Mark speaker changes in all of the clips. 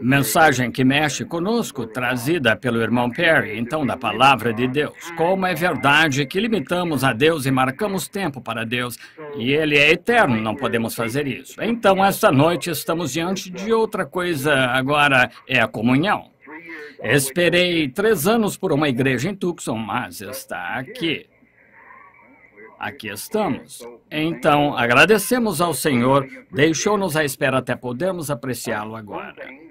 Speaker 1: Mensagem que mexe conosco, trazida pelo irmão Perry, então, da Palavra de Deus. Como é verdade que limitamos a Deus e marcamos tempo para Deus, e Ele é eterno, não podemos fazer isso. Então, esta noite, estamos diante de outra coisa, agora é a comunhão. Esperei 3 anos por uma igreja em Tucson, mas está aqui. Aqui estamos. Então, agradecemos ao Senhor, deixou-nos à espera até podermos apreciá-lo agora.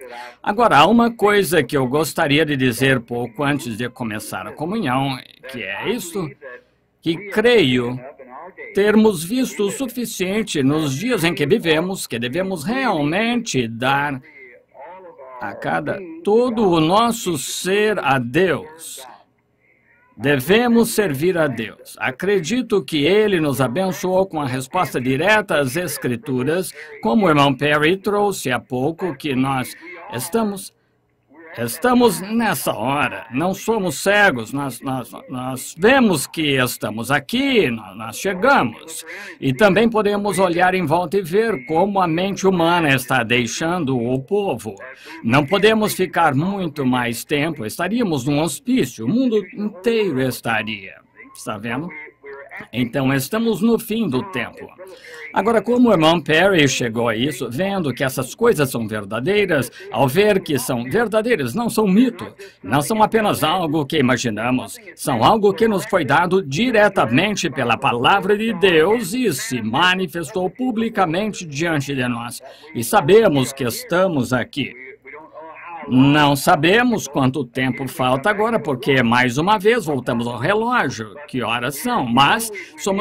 Speaker 1: Agora, há uma coisa que eu gostaria de dizer pouco antes de começar a comunhão, que é isto, que creio termos visto o suficiente nos dias em que vivemos, que devemos realmente dar a todo o nosso ser a Deus. Devemos servir a Deus. Acredito que Ele nos abençoou com a resposta direta às Escrituras, como o irmão Perry trouxe há pouco, que nós estamos nessa hora. Não somos cegos, nós vemos que estamos aqui, nós chegamos. E também podemos olhar em volta e ver como a mente humana está deixando o povo. Não podemos ficar muito mais tempo, estaríamos num hospício, o mundo inteiro estaria. Está vendo? Então, estamos no fim do tempo. Agora, como o irmão Perry chegou a isso, vendo que essas coisas são verdadeiras, ao ver que são verdadeiras, não são mito, não são apenas algo que imaginamos, são algo que nos foi dado diretamente pela palavra de Deus e se manifestou publicamente diante de nós. E sabemos que estamos aqui. Não sabemos quanto tempo falta agora, porque, mais uma vez, voltamos ao relógio. Que horas são? Mas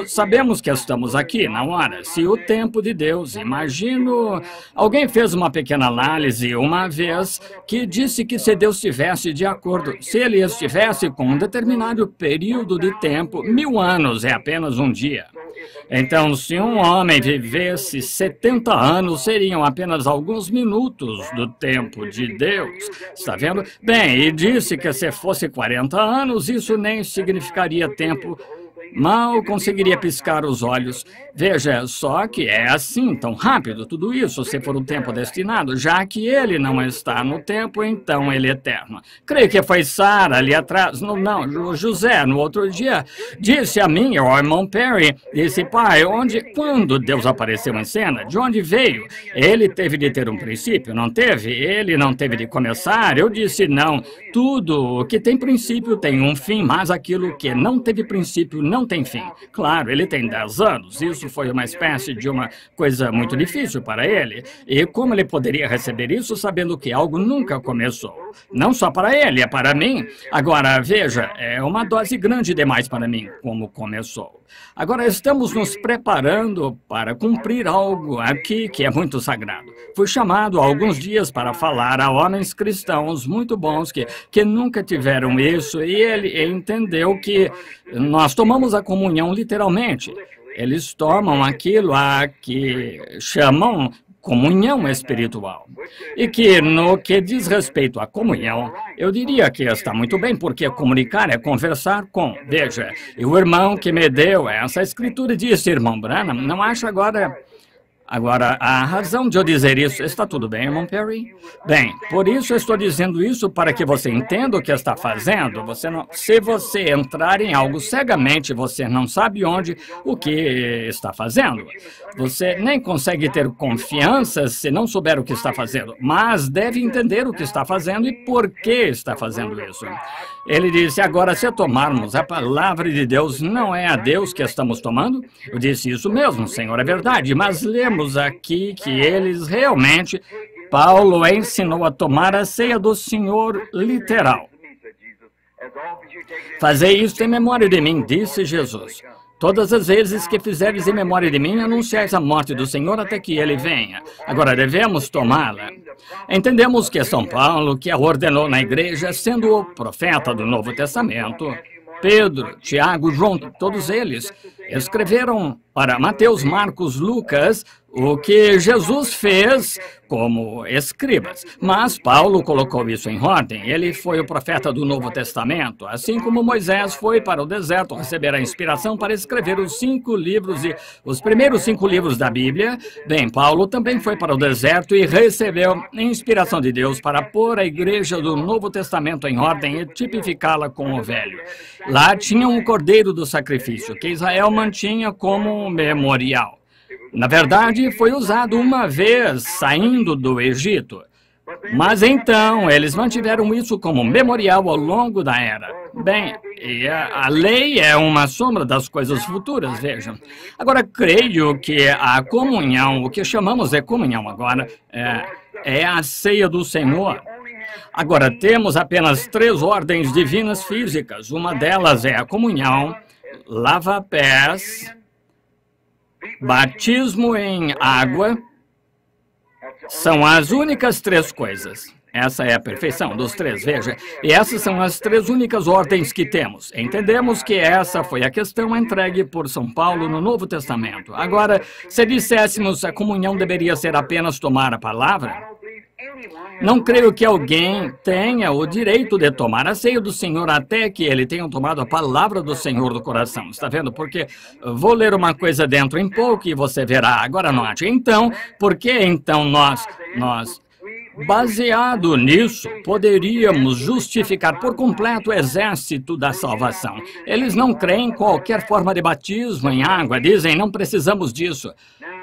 Speaker 1: sabemos que estamos aqui na hora. Se o tempo de Deus, imagino... Alguém fez uma pequena análise uma vez que disse que se Deus estivesse de acordo, se Ele estivesse com um determinado período de tempo, 1000 anos é apenas um dia. Então, se um homem vivesse 70 anos, seriam apenas alguns minutos do tempo de Deus. Está vendo? Bem, e disse que se fosse 40 anos, isso nem significaria tempo. Mal conseguiria piscar os olhos. Veja, só que é assim, tão rápido, tudo isso, se for o tempo destinado, já que ele não está no tempo, então ele é eterno. Creio que foi Sara ali atrás, não, José, no outro dia, disse a mim, o irmão Perry, disse, pai, quando Deus apareceu em cena, de onde veio? Ele teve de ter um princípio, não teve? Ele não teve de começar? Eu disse, não, tudo que tem princípio tem um fim, mas aquilo que não teve princípio não tem fim. Claro, ele tem 10 anos, isso foi uma espécie de uma coisa muito difícil para ele. E como ele poderia receber isso sabendo que algo nunca começou? Não só para ele, é para mim. Agora, veja, é uma dose grande demais para mim, como começou. Agora, estamos nos preparando para cumprir algo aqui que é muito sagrado. Fui chamado há alguns dias para falar a homens cristãos muito bons que nunca tiveram isso, e ele entendeu que nós tomamos a comunhão literalmente. Eles tomam aquilo a que chamam comunhão espiritual. E que, no que diz respeito à comunhão, eu diria que está muito bem, porque comunicar é conversar com. Veja, e o irmão que me deu essa escritura disse, irmão Branham, não acha Agora, a razão de eu dizer isso, está tudo bem, irmão Perry? Bem, por isso eu estou dizendo isso para que você entenda o que está fazendo. Se você entrar em algo cegamente, você não sabe o que está fazendo. Você nem consegue ter confiança se não souber o que está fazendo, mas deve entender o que está fazendo e por que está fazendo isso. Ele disse, agora, se tomarmos a palavra de Deus, não é a Deus que estamos tomando? Eu disse, isso mesmo, Senhor, é verdade, mas lemos aqui que eles realmente, Paulo ensinou a tomar a ceia do Senhor literal. Fazei isto em memória de mim, disse Jesus. Todas as vezes que fizeres em memória de mim, anunciais a morte do Senhor até que Ele venha. Agora, devemos tomá-la. Entendemos que é São Paulo que a ordenou na igreja, sendo o profeta do Novo Testamento. Pedro, Tiago, João, todos eles escreveram para Mateus, Marcos, Lucas, o que Jesus fez como escribas. Mas Paulo colocou isso em ordem. Ele foi o profeta do Novo Testamento, assim como Moisés foi para o deserto receber a inspiração para escrever os 5 livros e os primeiros 5 livros da Bíblia. Bem, Paulo também foi para o deserto e recebeu inspiração de Deus para pôr a igreja do Novo Testamento em ordem e tipificá-la com o velho. Lá tinha um cordeiro do sacrifício que Israel mantinha como memorial. Na verdade, foi usado uma vez saindo do Egito. Mas então, eles mantiveram isso como memorial ao longo da era. Bem, e a lei é uma sombra das coisas futuras, vejam. Agora, creio que a comunhão, o que chamamos de comunhão agora, é a ceia do Senhor. Agora, temos apenas 3 ordens divinas físicas. Uma delas é a comunhão, lava-pés, batismo em água. São as únicas 3 coisas. Essa é a perfeição dos 3, veja. E essas são as 3 únicas ordens que temos. Entendemos que essa foi a questão entregue por São Paulo no Novo Testamento. Agora, se disséssemos a comunhão deveria ser apenas tomar a palavra, não creio que alguém tenha o direito de tomar a ceia do Senhor até que ele tenha tomado a palavra do Senhor do coração. Está vendo? Porque vou ler uma coisa dentro em pouco e você verá. Agora note. Então, por que então nós, baseado nisso, poderíamos justificar por completo o exército da salvação? Eles não creem em qualquer forma de batismo em água. Dizem, não precisamos disso.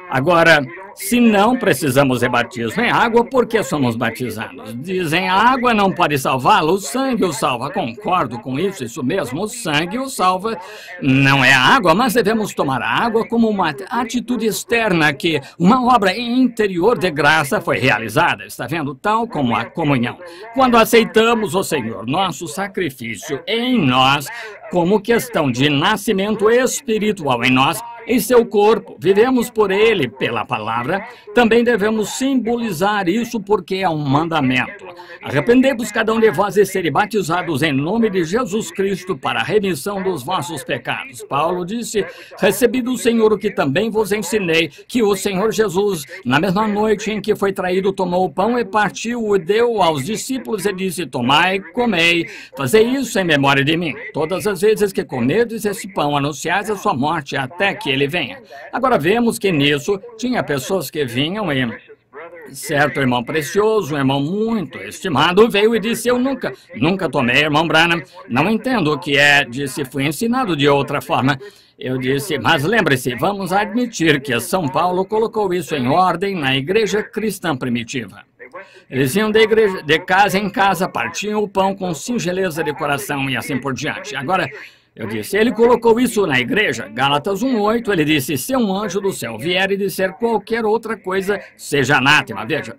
Speaker 1: Agora, se não precisamos de batismo em água, por que somos batizados? Dizem, a água não pode salvá-lo, o sangue o salva. Concordo com isso mesmo, o sangue o salva. Não é a água, mas devemos tomar a água como uma atitude externa que uma obra interior de graça foi realizada. Está vendo? Tal como a comunhão. Quando aceitamos o Senhor, nosso sacrifício em nós, como questão de nascimento espiritual em nós, em seu corpo, vivemos por ele, pela palavra, também devemos simbolizar isso porque é um mandamento. Arrependei-vos cada um de vós e serem batizados em nome de Jesus Cristo para a remissão dos vossos pecados. Paulo disse, recebi do Senhor o que também vos ensinei, que o Senhor Jesus, na mesma noite em que foi traído, tomou o pão e partiu e deu aos discípulos e disse, tomai, comei, fazei isso em memória de mim. Todas as vezes que comerdes esse pão, anunciais a sua morte até que ele venha. Agora vemos que nisso tinha pessoas que vinham e certo irmão precioso, um irmão muito estimado, veio e disse, eu nunca tomei, irmão Branham, não entendo o que é, disse, fui ensinado de outra forma. Eu disse, mas lembre-se, vamos admitir que São Paulo colocou isso em ordem na igreja cristã primitiva. Eles iam de casa em casa, partiam o pão com singeleza de coração e assim por diante. Agora, eu disse, ele colocou isso na igreja, Gálatas 1:8, ele disse, se um anjo do céu vier e disser qualquer outra coisa, seja anátema. Veja,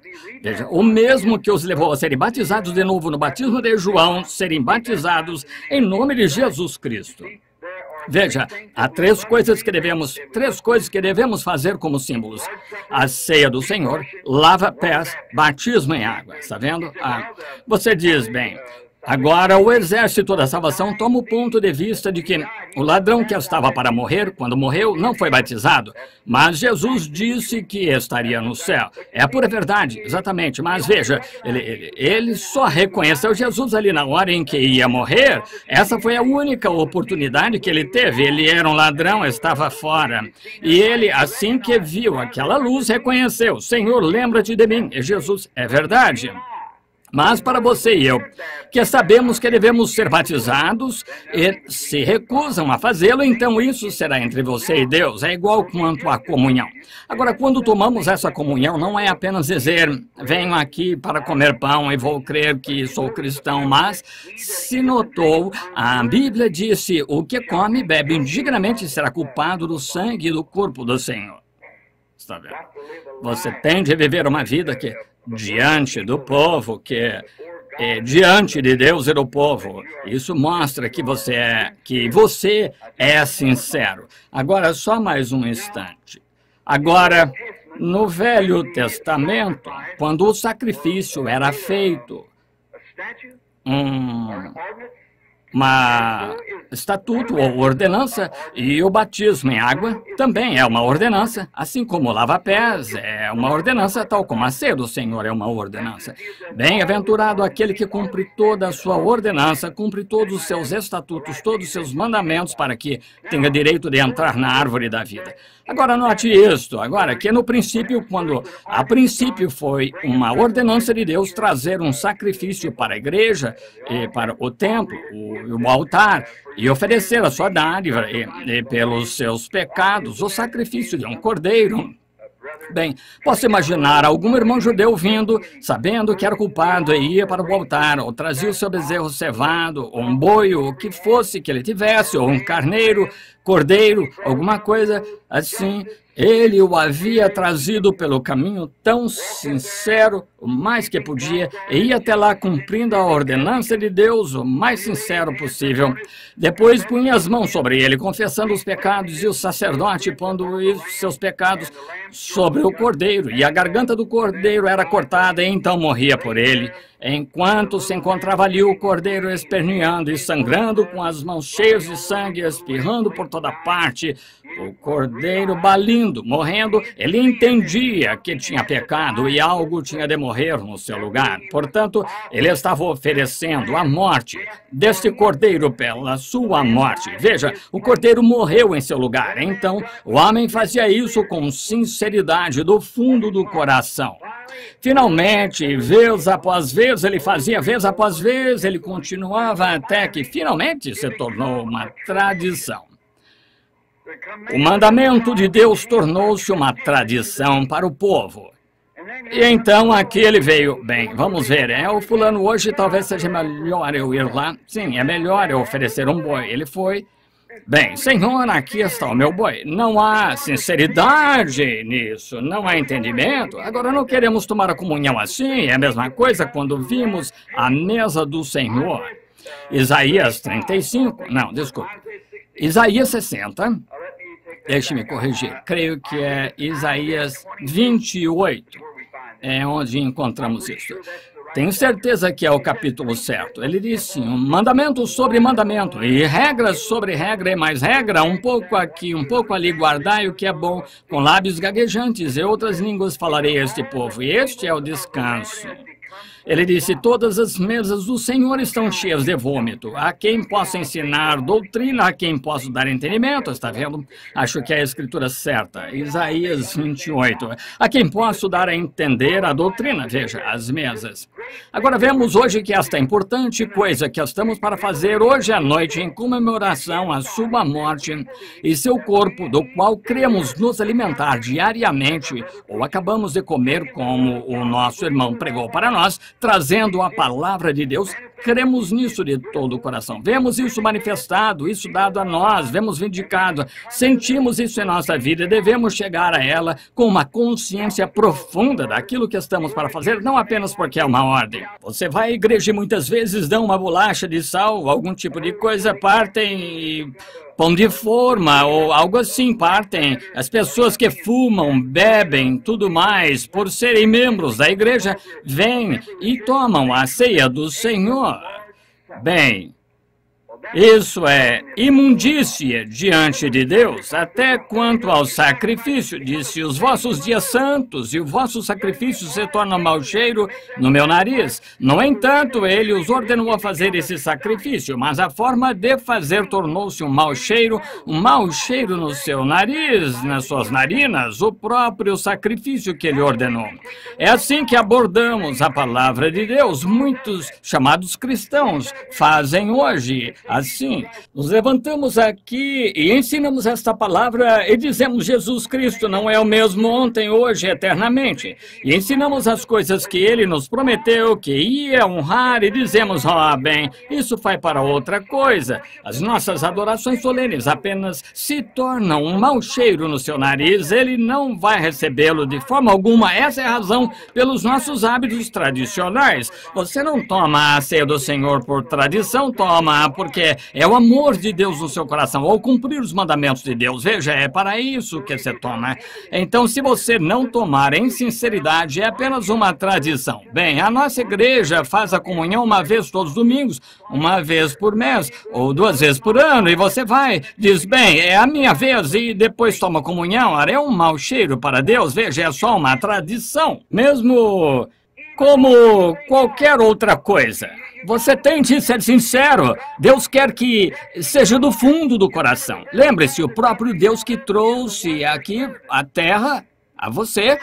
Speaker 1: o mesmo que os levou a serem batizados de novo no batismo de João, serem batizados em nome de Jesus Cristo. Veja, há 3 coisas que devemos fazer como símbolos. A ceia do Senhor, lava-pés, batismo em água. Está vendo? Você diz, bem, agora o exército da salvação toma o ponto de vista de que o ladrão que estava para morrer, quando morreu, não foi batizado, mas Jesus disse que estaria no céu. É a pura verdade, exatamente, mas veja, ele só reconheceu Jesus ali na hora em que ia morrer. Essa foi a única oportunidade que ele teve. Ele era um ladrão, estava fora. E ele, assim que viu aquela luz, reconheceu, Senhor, lembra-te de mim. E Jesus, é verdade. Mas para você e eu, que sabemos que devemos ser batizados e se recusam a fazê-lo, então isso será entre você e Deus, é igual quanto à comunhão. Agora, quando tomamos essa comunhão, não é apenas dizer, venho aqui para comer pão e vou crer que sou cristão, mas se notou, a Bíblia disse, o que come e bebe indignamente será culpado do sangue e do corpo do Senhor. Está vendo? Você tem de viver uma vida que diante do povo, diante de Deus e do povo. Isso mostra que você é sincero. Agora, só mais um instante. Agora, no Velho Testamento, quando o sacrifício era feito, uma estatuto ou ordenança, e o batismo em água também é uma ordenança, assim como o lava-pés é uma ordenança, tal como a ceia do Senhor é uma ordenança. Bem-aventurado aquele que cumpre toda a sua ordenança, cumpre todos os seus estatutos, todos os seus mandamentos, para que tenha direito de entrar na árvore da vida. Agora, note isto, agora, que no princípio, quando a princípio foi uma ordenança de Deus trazer um sacrifício para a igreja, e para o templo, o altar, e oferecer a sua dádiva e pelos seus pecados, o sacrifício de um cordeiro. Bem, posso imaginar algum irmão judeu vindo, sabendo que era culpado e ia para o altar, ou trazia o seu bezerro cevado, ou um boi, ou o que fosse que ele tivesse, ou um carneiro, cordeiro, alguma coisa assim. Ele o havia trazido pelo caminho tão sincero, o mais que podia, e ia até lá cumprindo a ordenança de Deus o mais sincero possível. Depois punha as mãos sobre ele, confessando os pecados, e o sacerdote pondo os seus pecados sobre o cordeiro, e a garganta do cordeiro era cortada, e então morria por ele. Enquanto se encontrava ali o cordeiro esperneando e sangrando, com as mãos cheias de sangue, espirrando por toda parte, o cordeiro balindo, morrendo, ele entendia que tinha pecado e algo tinha de morrer no seu lugar. Portanto, ele estava oferecendo a morte deste cordeiro pela sua morte. Veja, o cordeiro morreu em seu lugar. Então, o homem fazia isso com sinceridade do fundo do coração. Finalmente, vez após vez, ele fazia, vez após vez, ele continuava até que finalmente se tornou uma tradição. O mandamento de Deus tornou-se uma tradição para o povo. E então aqui ele veio. Bem, vamos ver, o fulano hoje talvez seja melhor eu ir lá. Sim, é melhor eu oferecer um boi. Ele foi. Bem, Senhor, aqui está o meu boi. Não há sinceridade nisso, não há entendimento. Agora não queremos tomar a comunhão assim, é a mesma coisa quando vimos a mesa do Senhor. Isaías 35, não, desculpa. Isaías 60, deixe-me corrigir, creio que é Isaías 28, é onde encontramos isso. Tenho certeza que é o capítulo certo. Ele disse, um mandamento sobre mandamento, e regra sobre regra e mais regra, um pouco aqui, um pouco ali, guardai o que é bom, com lábios gaguejantes e outras línguas falarei a este povo, e este é o descanso. Ele disse, todas as mesas do Senhor estão cheias de vômito. A quem posso ensinar doutrina, a quem posso dar entendimento, está vendo? Acho que é a escritura certa. Isaías 28. A quem posso dar a entender a doutrina, veja, as mesas. Agora vemos hoje que esta importante coisa que estamos para fazer hoje à noite em comemoração à sua morte e seu corpo, do qual cremos nos alimentar diariamente, ou acabamos de comer como o nosso irmão pregou para nós, trazendo a palavra de Deus, cremos nisso de todo o coração. Vemos isso manifestado, isso dado a nós, vemos vindicado, sentimos isso em nossa vida e devemos chegar a ela com uma consciência profunda daquilo que estamos para fazer, não apenas porque é uma ordem. Você vai à igreja e muitas vezes dão uma bolacha de sal, algum tipo de coisa, partem e pão de forma ou algo assim, partem. As pessoas que fumam, bebem, tudo mais, por serem membros da igreja, vêm e tomam a ceia do Senhor. Bem, isso é imundícia diante de Deus, até quanto ao sacrifício. Disse, os vossos dias santos e o vosso sacrifício se tornam mau cheiro no meu nariz. No entanto, ele os ordenou a fazer esse sacrifício, mas a forma de fazer tornou-se um mau cheiro no seu nariz, nas suas narinas, o próprio sacrifício que ele ordenou. É assim que abordamos a palavra de Deus. Muitos chamados cristãos fazem hoje. Assim, nos levantamos aqui e ensinamos esta palavra e dizemos Jesus Cristo não é o mesmo ontem, hoje, eternamente. E ensinamos as coisas que ele nos prometeu, que ia honrar e dizemos, bem, isso vai para outra coisa. As nossas adorações solenes apenas se tornam um mau cheiro no seu nariz, ele não vai recebê-lo de forma alguma. Essa é a razão pelos nossos hábitos tradicionais. Você não toma a ceia do Senhor por tradição, toma porque quer é o amor de Deus no seu coração, ou cumprir os mandamentos de Deus. Veja, é para isso que você toma. Então, se você não tomar em sinceridade, é apenas uma tradição. Bem, a nossa igreja faz a comunhão uma vez todos os domingos, uma vez por mês, ou 2 vezes por ano, e você vai, diz, bem, é a minha vez, e depois toma comunhão. É um mau cheiro para Deus. Veja, é só uma tradição. Mesmo como qualquer outra coisa, você tem de ser sincero. Deus quer que seja do fundo do coração. Lembre-se, o próprio Deus que trouxe aqui a terra a você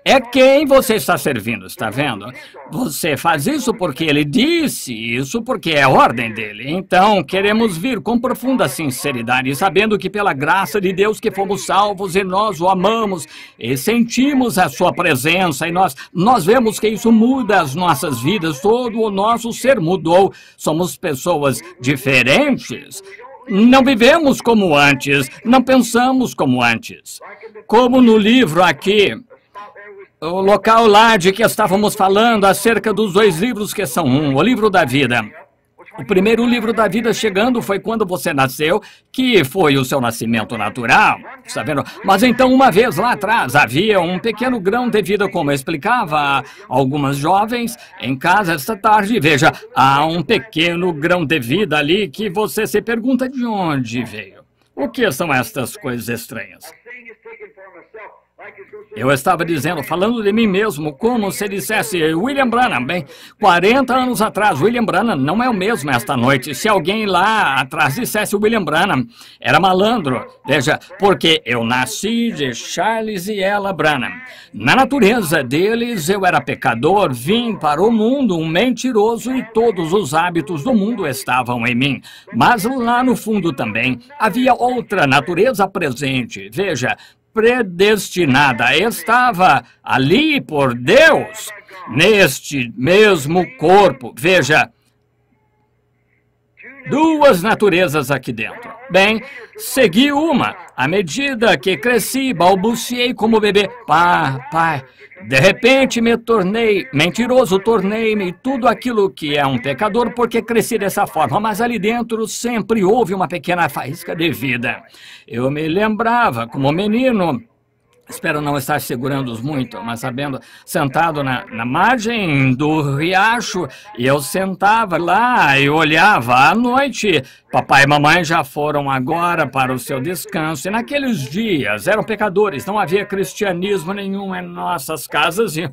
Speaker 1: é quem você está servindo, está vendo? Você faz isso porque ele disse isso, porque é a ordem dele. Então, queremos vir com profunda sinceridade, sabendo que pela graça de Deus que fomos salvos e nós o amamos e sentimos a sua presença e nós vemos que isso muda as nossas vidas, todo o nosso ser mudou. Somos pessoas diferentes. Não vivemos como antes, não pensamos como antes. Como no livro aqui, o local lá de que estávamos falando acerca dos 2 livros que são um, o livro da vida. O primeiro livro da vida chegando foi quando você nasceu, que foi o seu nascimento natural, está vendo? Mas então, uma vez lá atrás, havia um pequeno grão de vida, como eu explicava a algumas jovens em casa esta tarde. Veja, há um pequeno grão de vida ali que você se pergunta de onde veio. O que são estas coisas estranhas? Eu estava dizendo, falando de mim mesmo, como se dissesse William Branham. Bem, 40 anos atrás, William Branham não é o mesmo esta noite. Se alguém lá atrás dissesse William Branham, era malandro. Veja, porque eu nasci de Charles e Ella Branham. Na natureza deles, eu era pecador, vim para o mundo um mentiroso e todos os hábitos do mundo estavam em mim. Mas lá no fundo também havia outra natureza presente. Veja, predestinada, estava ali por Deus, neste mesmo corpo. Veja, 2 naturezas aqui dentro. Bem, segui uma. À medida que cresci, balbuciei como bebê. Pai, de repente me tornei mentiroso, tornei-me tudo aquilo que é um pecador porque cresci dessa forma. Mas ali dentro sempre houve uma pequena faísca de vida. Eu me lembrava como menino, espero não estar segurando-os muito, mas sabendo, sentado na margem do riacho, e eu sentava lá e olhava à noite. Papai e mamãe já foram agora para o seu descanso, e naqueles dias eram pecadores, não havia cristianismo nenhum em nossas casas, e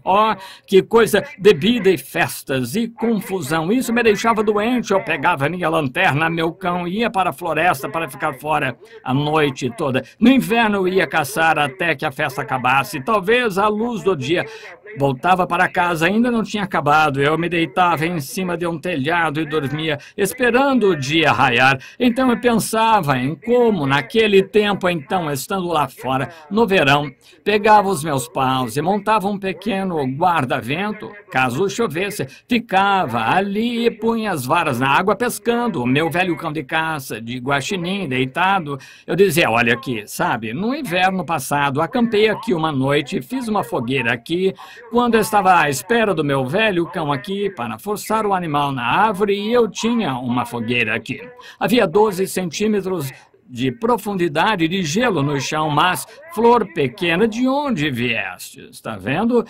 Speaker 1: que coisa, bebida e festas e confusão. Isso me deixava doente. Eu pegava minha lanterna, meu cão, e ia para a floresta para ficar fora a noite toda. No inverno eu ia caçar até que a festa acabasse, talvez à luz do dia. Voltava para casa, ainda não tinha acabado. Eu me deitava em cima de um telhado e dormia, esperando o dia raiar. Então eu pensava em como, naquele tempo, então, estando lá fora, no verão, pegava os meus paus e montava um pequeno guarda-vento. Caso chovesse, ficava ali e punha as varas na água pescando. O meu velho cão de caça, de guaxinim, deitado. Eu dizia, olha aqui, sabe, no inverno passado, acampei aqui uma noite, fiz uma fogueira aqui, quando eu estava à espera do meu velho cão aqui para forçar o animal na árvore, e eu tinha uma fogueira aqui. Havia 12 centímetros de profundidade de gelo no chão, mas, flor pequena, de onde vieste? Está vendo?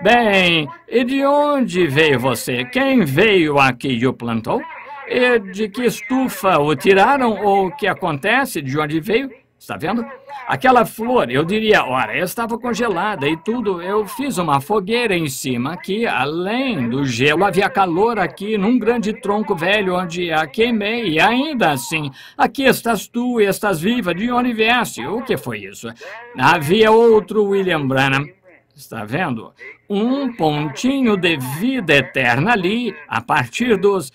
Speaker 1: Bem, e de onde veio você? Quem veio aqui e o plantou? E de que estufa o tiraram? Ou o que acontece? De onde veio? Está vendo? Aquela flor, eu diria, ora, estava congelada e tudo. Eu fiz uma fogueira em cima aqui, além do gelo, havia calor aqui num grande tronco velho onde a queimei. E ainda assim, aqui estás tu e estás viva. De onde vieste? O que foi isso? Havia outro William Branham. Está vendo? Um pontinho de vida eterna ali, a partir dos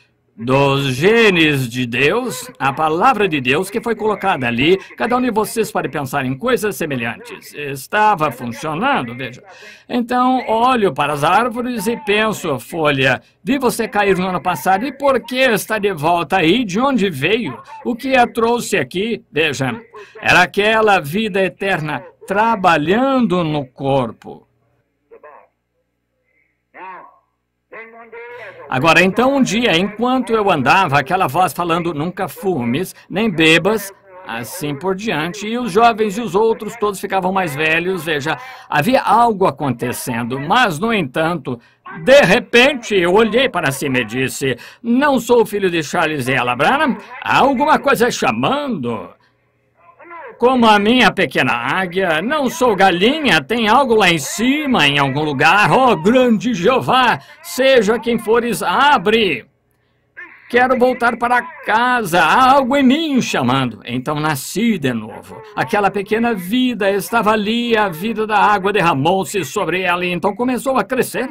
Speaker 1: genes de Deus, a palavra de Deus que foi colocada ali. Cada um de vocês pode pensar em coisas semelhantes. Estava funcionando, veja. Então, olho para as árvores e penso, folha, vi você cair no ano passado, e por que está de volta aí? De onde veio? O que a trouxe aqui? Veja, era aquela vida eterna trabalhando no corpo. Agora, então, um dia, enquanto eu andava, aquela voz falando, nunca fumes, nem bebas, assim por diante, e os jovens e os outros todos ficavam mais velhos, veja, havia algo acontecendo, mas, no entanto, de repente, eu olhei para cima e disse, não sou o filho de Charles e Ella Branham? Há alguma coisa chamando? Como a minha pequena águia, não sou galinha, tem algo lá em cima, em algum lugar. Oh, grande Jeová, seja quem fores, abre. Quero voltar para casa, há algo em mim chamando. Então nasci de novo. Aquela pequena vida estava ali, a vida da água derramou-se sobre ela e então começou a crescer.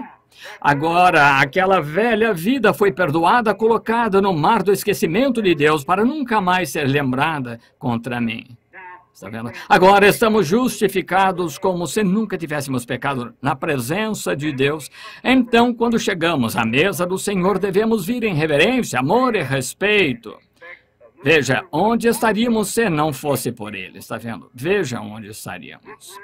Speaker 1: Agora, aquela velha vida foi perdoada, colocada no mar do esquecimento de Deus para nunca mais ser lembrada contra mim. Está vendo? Agora estamos justificados como se nunca tivéssemos pecado na presença de Deus. Então, quando chegamos à mesa do Senhor, devemos vir em reverência, amor e respeito. Veja, onde estaríamos se não fosse por Ele? Está vendo? Veja onde estaríamos.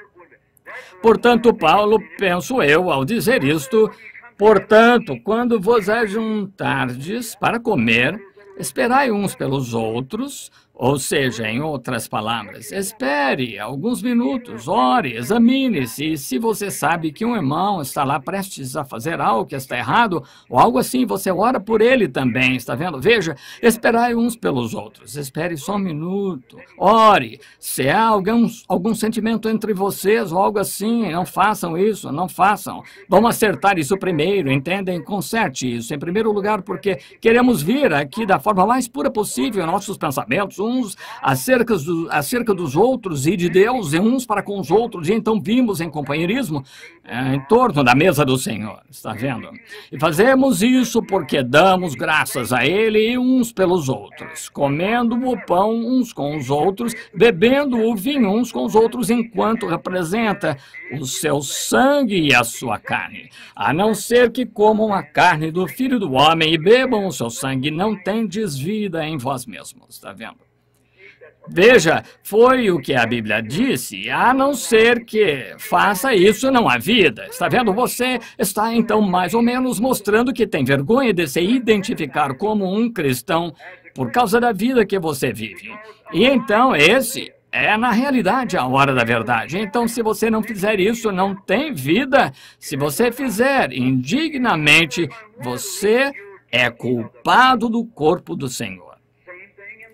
Speaker 1: Portanto, Paulo, penso eu, ao dizer isto, portanto, quando vos ajuntardes para comer, esperai uns pelos outros, ou seja, em outras palavras, espere alguns minutos, ore, examine-se, e se você sabe que um irmão está lá prestes a fazer algo que está errado, ou algo assim, você ora por ele também, está vendo? Veja, esperai uns pelos outros, espere só um minuto, ore, se há algum sentimento entre vocês, ou algo assim, não façam isso, não façam, vamos acertar isso primeiro, entendem? Conserte isso, em primeiro lugar, porque queremos vir aqui da forma mais pura possível, nossos pensamentos, uns acerca dos outros e de Deus, e uns para com os outros, e então vimos em companheirismo em torno da mesa do Senhor, está vendo? E fazemos isso porque damos graças a Ele e uns pelos outros, comendo o pão uns com os outros, bebendo o vinho uns com os outros, enquanto representa o seu sangue e a sua carne. A não ser que comam a carne do Filho do Homem e bebam o seu sangue, não tendes vida em vós mesmos, está vendo? Veja, foi o que a Bíblia disse, a não ser que faça isso, não há vida. Está vendo? Você está, então, mais ou menos mostrando que tem vergonha de se identificar como um cristão por causa da vida que você vive. E então, esse é, na realidade, a hora da verdade. Então, se você não fizer isso, não tem vida. Se você fizer indignamente, você é culpado do corpo do Senhor.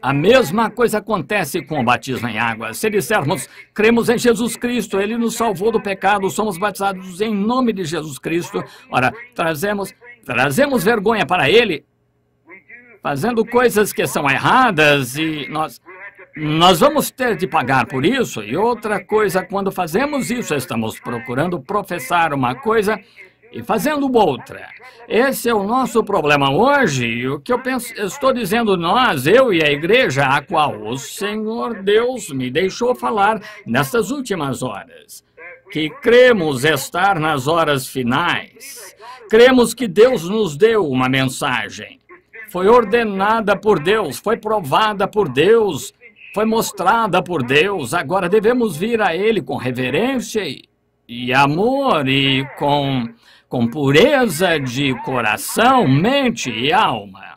Speaker 1: A mesma coisa acontece com o batismo em água. Se dissermos, cremos em Jesus Cristo, Ele nos salvou do pecado, somos batizados em nome de Jesus Cristo, ora, trazemos vergonha para Ele, fazendo coisas que são erradas e nós vamos ter de pagar por isso. E outra coisa, quando fazemos isso, estamos procurando professar uma coisa e fazendo outra. Esse é o nosso problema hoje, e o que estou dizendo nós, eu e a igreja, a qual o Senhor Deus me deixou falar nestas últimas horas, que cremos estar nas horas finais, cremos que Deus nos deu uma mensagem, foi ordenada por Deus, foi provada por Deus, foi mostrada por Deus, agora devemos vir a Ele com reverência e amor e com pureza de coração, mente e alma.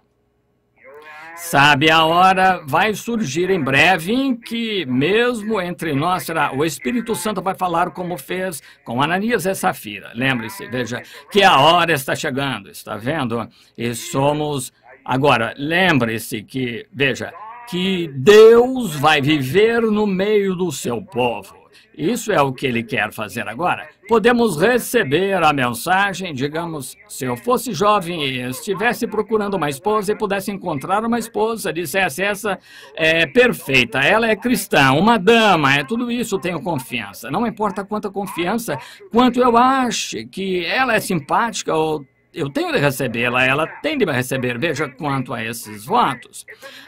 Speaker 1: Sabe, a hora vai surgir em breve em que, mesmo entre nós, o Espírito Santo vai falar como fez com Ananias e Safira. Lembre-se, veja, que a hora está chegando, está vendo? E somos... Agora, lembre-se que, veja, que Deus vai viver no meio do seu povo. Isso é o que Ele quer fazer agora. Podemos receber a mensagem, digamos, se eu fosse jovem e estivesse procurando uma esposa e pudesse encontrar uma esposa, dissesse, essa é perfeita, ela é cristã, uma dama, é tudo isso, tenho confiança. Não importa quanta confiança, quanto eu ache que ela é simpática ou eu tenho de recebê-la, ela tem de me receber. Veja quanto a esses votos.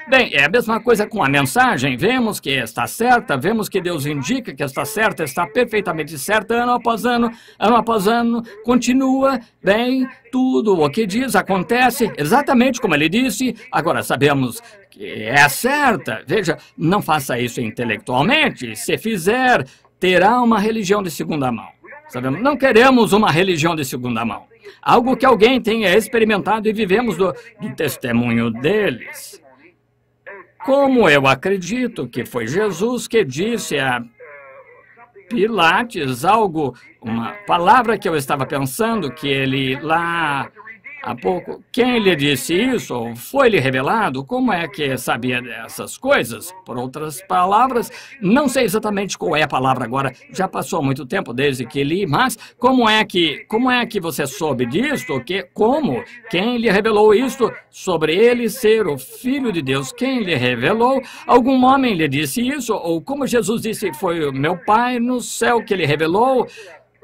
Speaker 1: Bem, é a mesma coisa com a mensagem. Vemos que está certa, vemos que Deus indica que está certa, está perfeitamente certa, ano após ano, continua bem, tudo o que diz acontece exatamente como Ele disse. Agora, sabemos que é certa. Veja, não faça isso intelectualmente. Se fizer, terá uma religião de segunda mão. Sabemos? Não queremos uma religião de segunda mão. Algo que alguém tenha experimentado e vivemos do testemunho deles. Como eu acredito que foi Jesus que disse a Pilates uma palavra que eu estava pensando, que ele lá há pouco, quem lhe disse isso? Ou foi-lhe revelado? Como é que sabia dessas coisas? Por outras palavras, não sei exatamente qual é a palavra agora, já passou muito tempo desde que li, mas como é que você soube disto? Como? Quem lhe revelou isto? Sobre ele ser o Filho de Deus, quem lhe revelou? Algum homem lhe disse isso? Ou como Jesus disse, foi o meu Pai no céu que lhe revelou?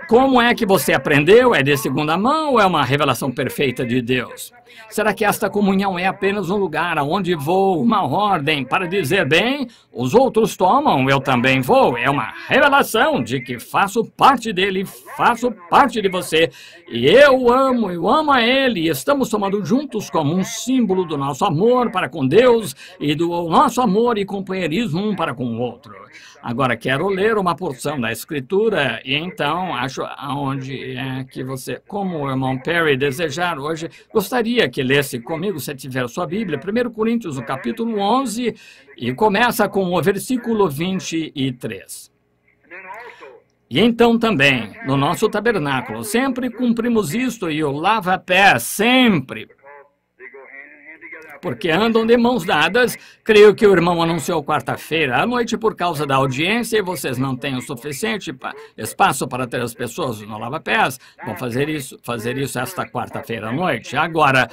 Speaker 1: Como é que você aprendeu? É de segunda mão ou é uma revelação perfeita de Deus? Será que esta comunhão é apenas um lugar onde vou, uma ordem para dizer, bem, os outros tomam, eu também vou? É uma revelação de que faço parte dele, faço parte de você. E eu amo a ele. E estamos tomando juntos como um símbolo do nosso amor para com Deus e do nosso amor e companheirismo um para com o outro. Agora, quero ler uma porção da Escritura e então, acho aonde é que você, como o irmão Perry desejar hoje, gostaria que lesse comigo, se tiver sua Bíblia, 1 Coríntios, o capítulo 11, e começa com o versículo 23. E então também, no nosso tabernáculo, sempre cumprimos isto e o lava-pés, sempre, porque andam de mãos dadas. Creio que o irmão anunciou quarta-feira à noite por causa da audiência e vocês não têm o suficiente espaço para ter as pessoas no lava-pés. Vão fazer isso esta quarta-feira à noite. Agora,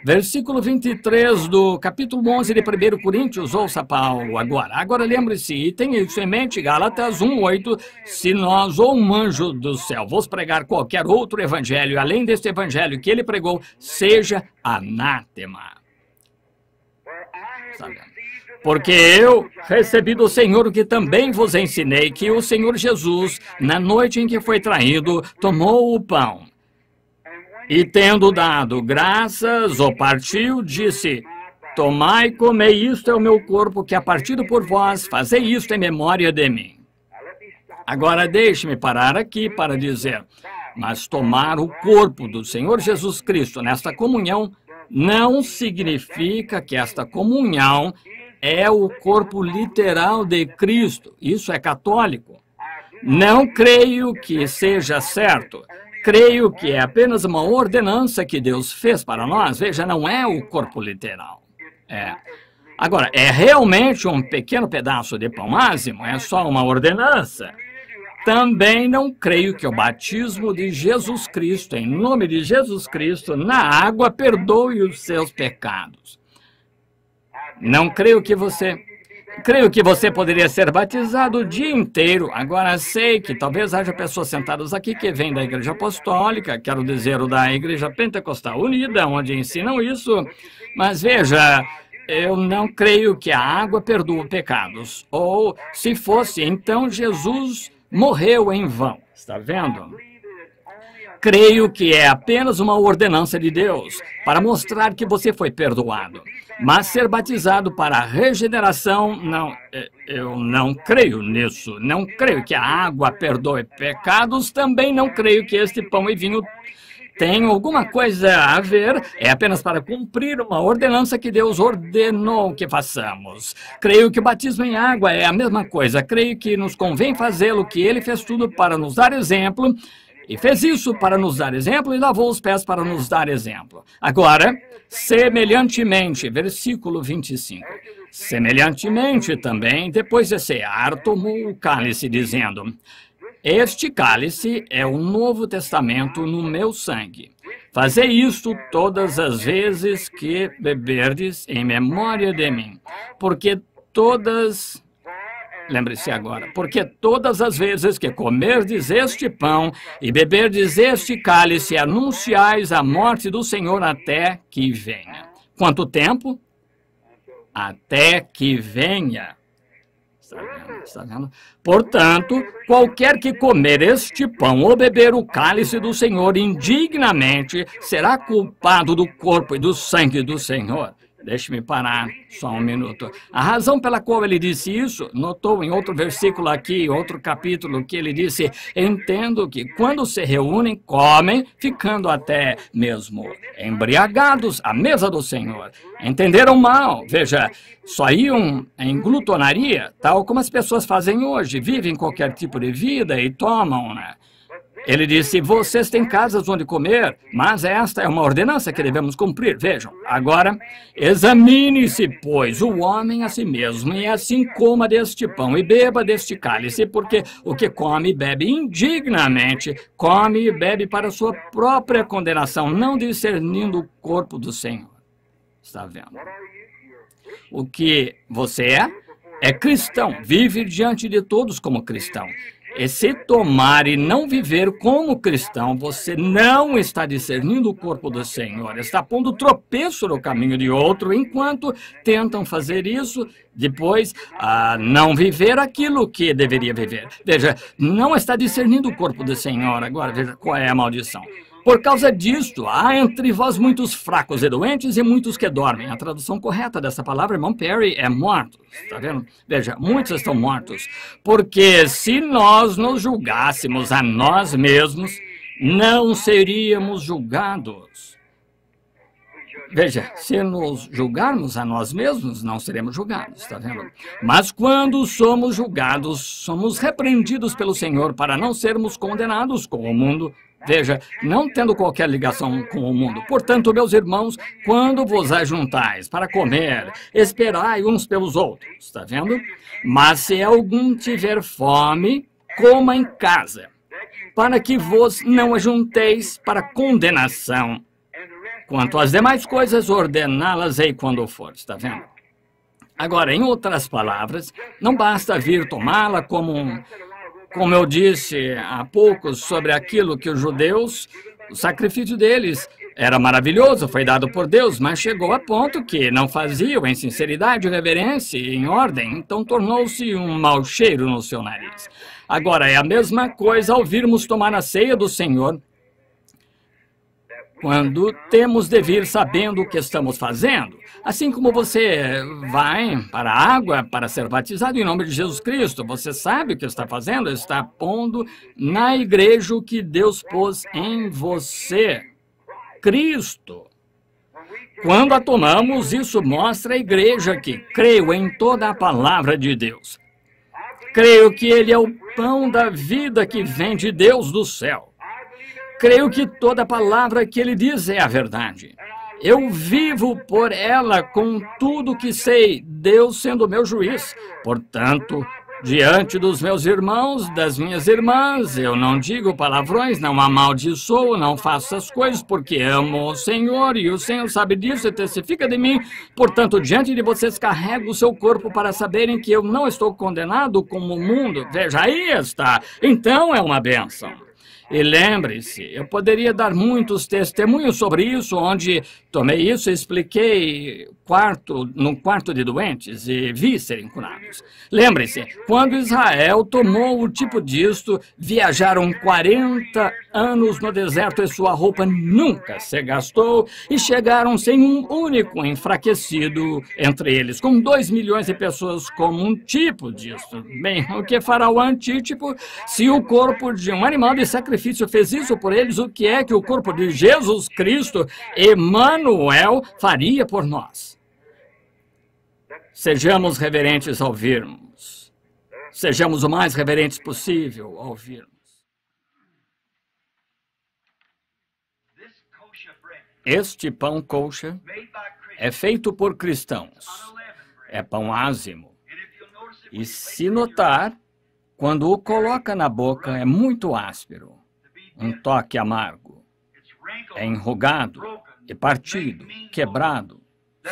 Speaker 1: versículo 23 do capítulo 11 de 1 Coríntios, ouça Paulo agora. Agora lembre-se e tenha isso em mente, Gálatas 1:8, se nós ou um anjo do céu vos pregar qualquer outro evangelho, além deste evangelho que ele pregou, seja anátema. Porque eu recebi do Senhor o que também vos ensinei, que o Senhor Jesus, na noite em que foi traído, tomou o pão e, tendo dado graças, o partiu, disse, tomai e comei, isto é o meu corpo, que é partido por vós, fazei isto em memória de mim. Agora deixe-me parar aqui para dizer, mas tomar o corpo do Senhor Jesus Cristo nesta comunhão não significa que esta comunhão é o corpo literal de Cristo. Isso é católico. Não creio que seja certo. Creio que é apenas uma ordenança que Deus fez para nós. Veja, não é o corpo literal. Agora, é realmente um pequeno pedaço de pão ázimo? É só uma ordenança? Também não creio que o batismo de Jesus Cristo, em nome de Jesus Cristo, na água, perdoe os seus pecados. Não creio que você... Creio que você poderia ser batizado o dia inteiro. Agora, sei que talvez haja pessoas sentadas aqui que vêm da Igreja Apostólica, quero dizer, o da Igreja Pentecostal Unida, onde ensinam isso. Mas veja, eu não creio que a água perdoa pecados. Ou, se fosse, então Jesus morreu em vão. Está vendo? Creio que é apenas uma ordenança de Deus para mostrar que você foi perdoado. Mas ser batizado para a regeneração, não, eu não creio nisso. Não creio que a água perdoe pecados, também não creio que este pão e vinho tenham alguma coisa a ver, é apenas para cumprir uma ordenança que Deus ordenou que façamos. Creio que o batismo em água é a mesma coisa. Creio que nos convém fazê-lo, que ele fez tudo para nos dar exemplo, e fez isso para nos dar exemplo e lavou os pés para nos dar exemplo. Agora, semelhantemente, versículo 25. Semelhantemente também, depois de cear, tomou o cálice, dizendo, este cálice é o Novo Testamento no meu sangue. Fazei isto todas as vezes que beberdes em memória de mim. Porque todas... Lembre-se agora, porque todas as vezes que comerdes este pão e beberdes este cálice, anunciais a morte do Senhor até que venha. Quanto tempo? Até que venha. Está vendo? Portanto, qualquer que comer este pão ou beber o cálice do Senhor indignamente, será culpado do corpo e do sangue do Senhor. Deixe-me parar só um minuto. A razão pela qual ele disse isso, notou em outro versículo aqui, outro capítulo, que ele disse: entendo que quando se reúnem, comem, ficando até mesmo embriagados à mesa do Senhor. Entenderam mal. Veja, só iam em glutonaria, tal como as pessoas fazem hoje, vivem qualquer tipo de vida e tomam, né? Ele disse: vocês têm casas onde comer, mas esta é uma ordenança que devemos cumprir. Vejam, agora, examine-se, pois, o homem a si mesmo, e assim coma deste pão e beba deste cálice, porque o que come e bebe indignamente, come e bebe para sua própria condenação, não discernindo o corpo do Senhor. Está vendo? O que você é cristão, vive diante de todos como cristão. E se tomar e não viver como cristão, você não está discernindo o corpo do Senhor. Está pondo tropeço no caminho de outro, enquanto tentam fazer isso, depois não viver aquilo que deveria viver. Veja, não está discernindo o corpo do Senhor. Agora, veja qual é a maldição. Por causa disto, há entre vós muitos fracos e doentes e muitos que dormem. A tradução correta dessa palavra, irmão Perry, é mortos. Está vendo? Veja, muitos estão mortos. Porque se nós nos julgássemos a nós mesmos, não seríamos julgados. Veja, se nos julgarmos a nós mesmos, não seremos julgados, está vendo? Mas quando somos julgados, somos repreendidos pelo Senhor para não sermos condenados com o mundo. Veja, não tendo qualquer ligação com o mundo. Portanto, meus irmãos, quando vos ajuntais para comer, esperai uns pelos outros, está vendo? Mas se algum tiver fome, coma em casa, para que vos não ajunteis para condenação. Quanto às demais coisas, ordená-las-ei quando for, está vendo? Agora, em outras palavras, não basta vir tomá-la como eu disse há pouco sobre aquilo que os judeus, o sacrifício deles era maravilhoso, foi dado por Deus, mas chegou a ponto que não faziam em sinceridade, reverência e em ordem, então tornou-se um mau cheiro no seu nariz. Agora, é a mesma coisa ao virmos tomar a ceia do Senhor, quando temos de vir sabendo o que estamos fazendo. Assim como você vai para a água para ser batizado em nome de Jesus Cristo, você sabe o que está fazendo, está pondo na igreja o que Deus pôs em você, Cristo. Quando a tomamos, isso mostra a igreja que creu em toda a palavra de Deus. Creio que Ele é o pão da vida que vem de Deus do céu. Creio que toda palavra que ele diz é a verdade. Eu vivo por ela com tudo que sei, Deus sendo meu juiz. Portanto, diante dos meus irmãos, das minhas irmãs, eu não digo palavrões, não amaldiçoo, não faço essas coisas, porque amo o Senhor e o Senhor sabe disso e testifica de mim. Portanto, diante de vocês, carrego o seu corpo para saberem que eu não estou condenado como o mundo. Veja, aí está. Então é uma bênção. E lembre-se, eu poderia dar muitos testemunhos sobre isso, onde tomei isso e expliquei no quarto de doentes e vi serem curados. Lembre-se, quando Israel tomou o tipo disto, viajaram 40 anos no deserto e sua roupa nunca se gastou e chegaram sem um único enfraquecido entre eles, com 2 milhões de pessoas como um tipo disto. Bem, o que fará o antítipo se o corpo de um animal de sacrifício fez isso por eles? O que é que o corpo de Jesus Cristo, Emanuel, faria por nós? Sejamos reverentes ao ouvirmos. Sejamos o mais reverentes possível ao ouvirmos. Este pão kosher é feito por cristãos. É pão ázimo. E se notar, quando o coloca na boca, é muito áspero. Um toque amargo. É enrugado e partido, quebrado.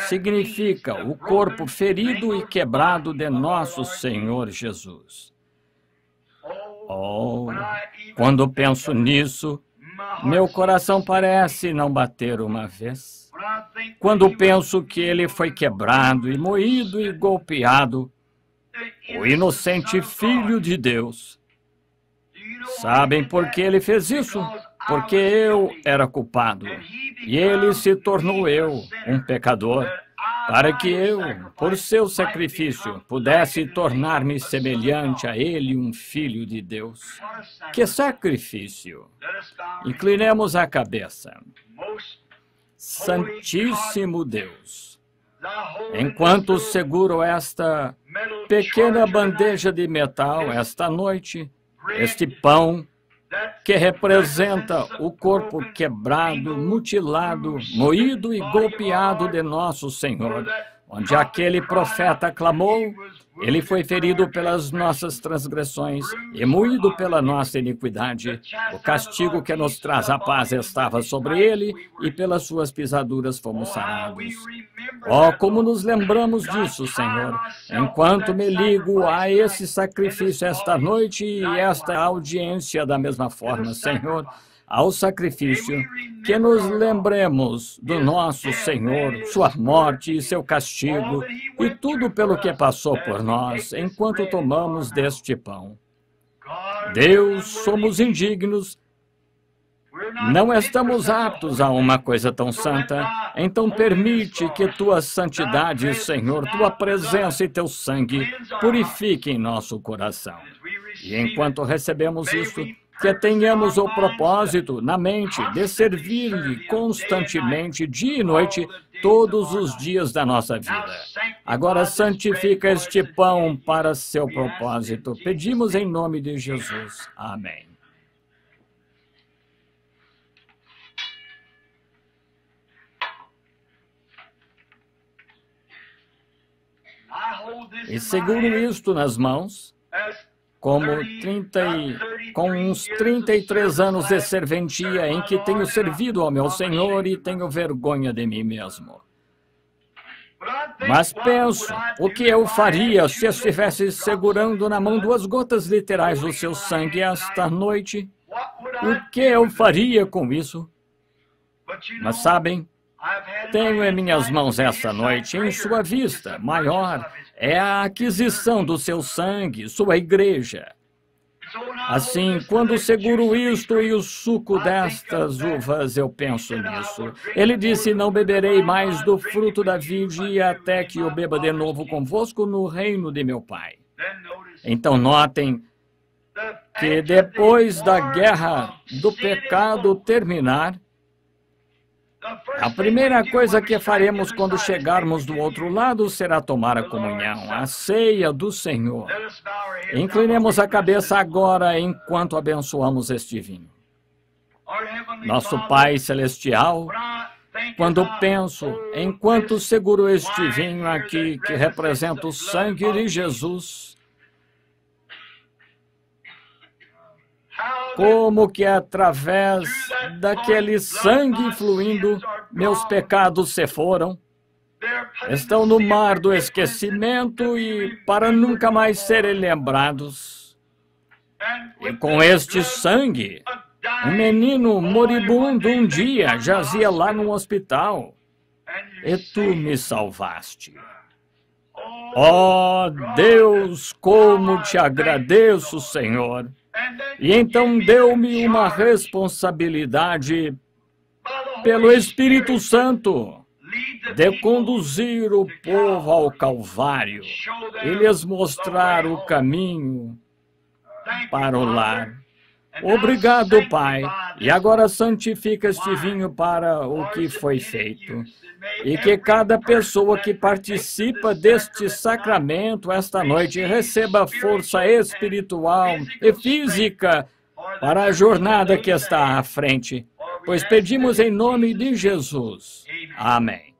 Speaker 1: Significa o corpo ferido e quebrado de nosso Senhor Jesus. Oh, quando penso nisso, meu coração parece não bater uma vez. Quando penso que ele foi quebrado e moído e golpeado, o inocente Filho de Deus. Sabem por que ele fez isso? Porque eu era culpado, e ele se tornou eu, um pecador, para que eu, por seu sacrifício, pudesse tornar-me semelhante a ele, um filho de Deus. Que sacrifício! Inclinemos a cabeça. Santíssimo Deus, enquanto seguro esta pequena bandeja de metal esta noite, este pão que representa o corpo quebrado, mutilado, moído e golpeado de nosso Senhor, onde aquele profeta clamou, ele foi ferido pelas nossas transgressões e moído pela nossa iniquidade. O castigo que nos traz a paz estava sobre ele e pelas suas pisaduras fomos sarados. Oh, como nos lembramos disso, Senhor, enquanto me ligo a esse sacrifício esta noite e esta audiência da mesma forma, Senhor, ao sacrifício, que nos lembremos do nosso Senhor, sua morte e seu castigo, e tudo pelo que passou por nós, enquanto tomamos deste pão. Deus, somos indignos, não estamos aptos a uma coisa tão santa, então permite que tua santidade, Senhor, tua presença e teu sangue purifiquem nosso coração. E enquanto recebemos isto, que tenhamos o propósito na mente de servir-lhe constantemente, dia e noite, todos os dias da nossa vida. Agora santifica este pão para seu propósito. Pedimos em nome de Jesus. Amém. E seguro isto nas mãos, com uns 33 anos de serventia em que tenho servido ao meu Senhor e tenho vergonha de mim mesmo. Mas penso, o que eu faria se estivesse segurando na mão 2 gotas literais do seu sangue esta noite? O que eu faria com isso? Mas sabem, tenho em minhas mãos esta noite, em sua vista, maior, é a aquisição do seu sangue, sua igreja. Assim, quando seguro isto e o suco destas uvas, eu penso nisso. Ele disse, não beberei mais do fruto da vide até que eu beba de novo convosco no reino de meu Pai. Então, notem que depois da guerra do pecado terminar, a primeira coisa que faremos quando chegarmos do outro lado será tomar a comunhão, a ceia do Senhor. Inclinemos a cabeça agora enquanto abençoamos este vinho. Nosso Pai Celestial, quando penso, enquanto seguro este vinho aqui, que representa o sangue de Jesus, como que através daquele sangue fluindo, meus pecados se foram, estão no mar do esquecimento e para nunca mais serem lembrados. E com este sangue, um menino moribundo um dia jazia lá no hospital e tu me salvaste. Oh, Deus, como te agradeço, Senhor. E então deu-me uma responsabilidade pelo Espírito Santo de conduzir o povo ao Calvário e lhes mostrar o caminho para o lar. Obrigado, Pai. E agora santifica este vinho para o que foi feito. E que cada pessoa que participa deste sacramento esta noite receba força espiritual e física para a jornada que está à frente. Pois pedimos em nome de Jesus. Amém.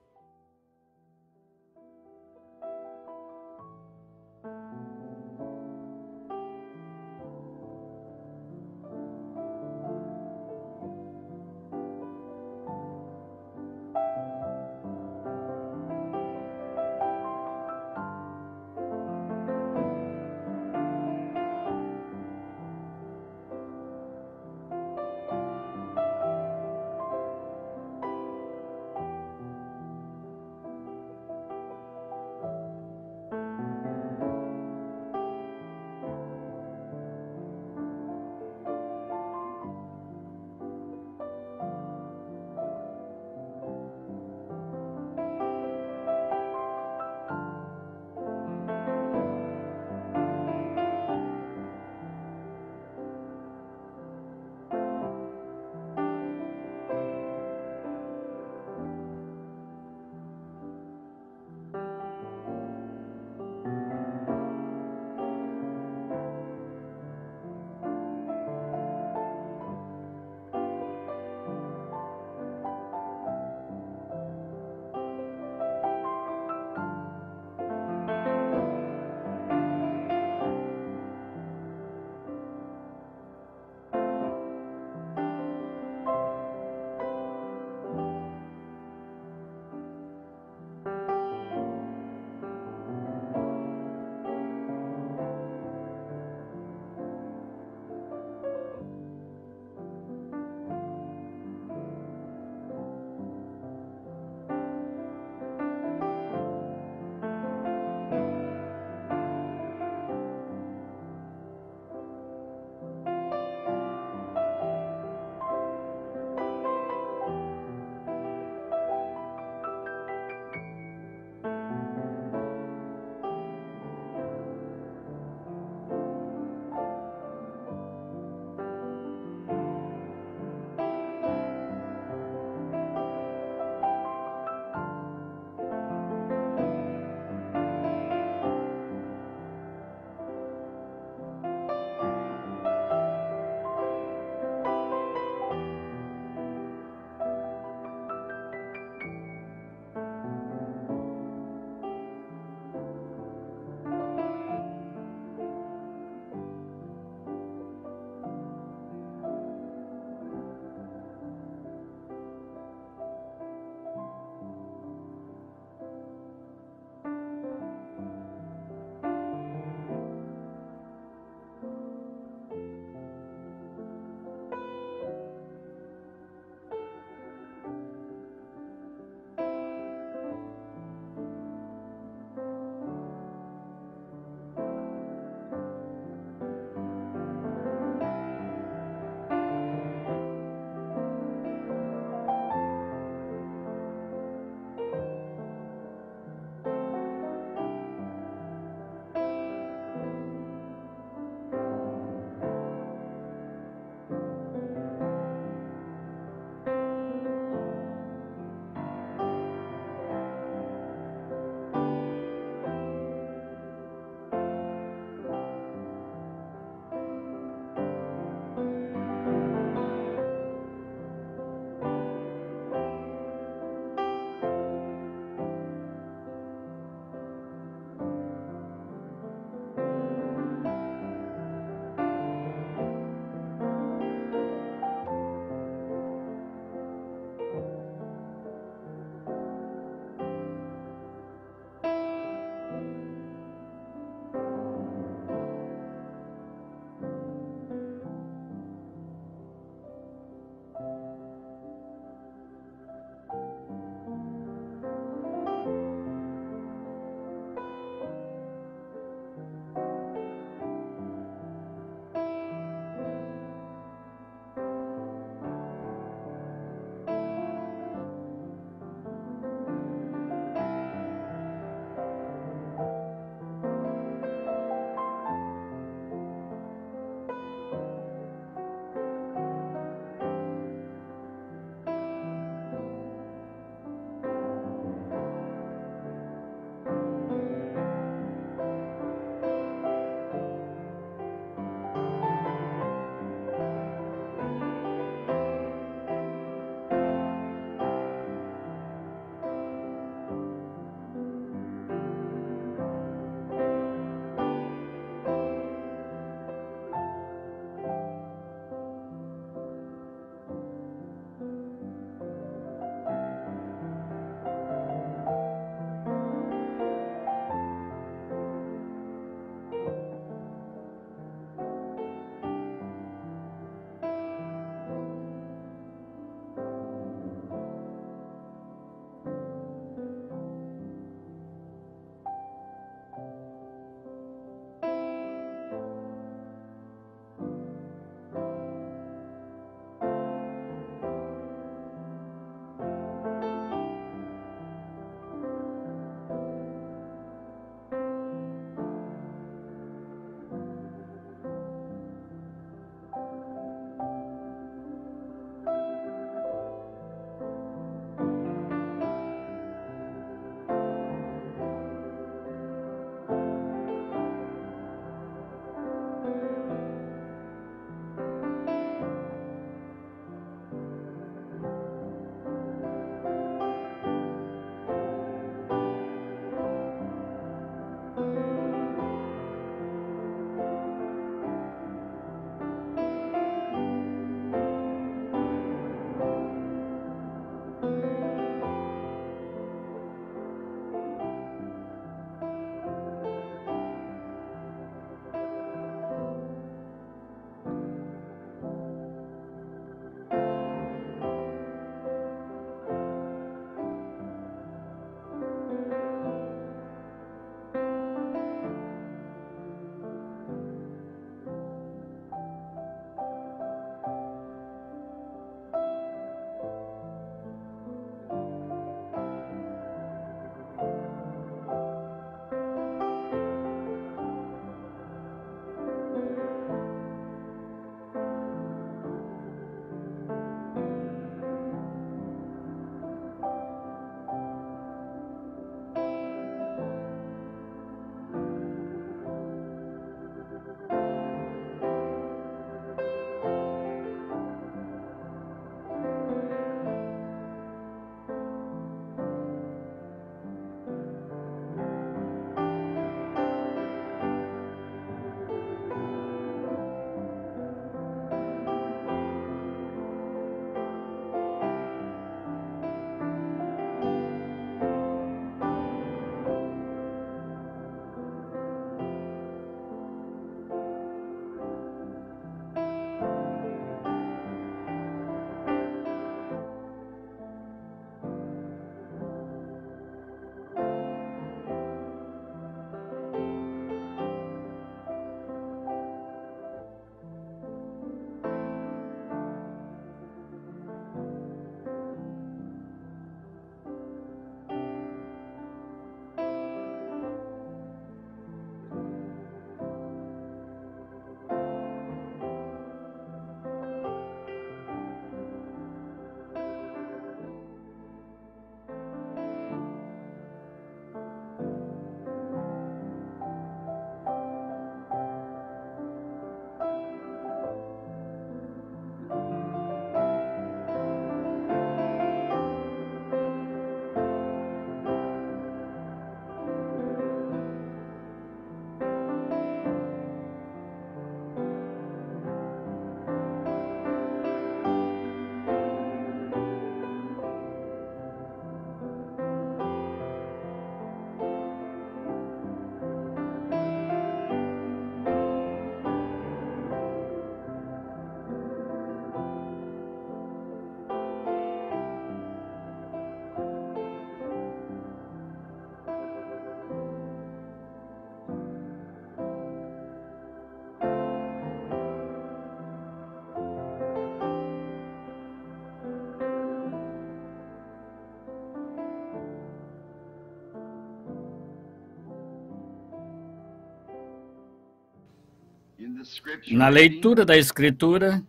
Speaker 1: Na leitura da Escritura,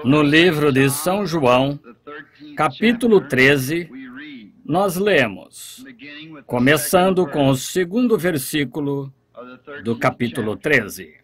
Speaker 1: no livro de São João, capítulo 13, nós lemos, começando com o segundo versículo do capítulo 13.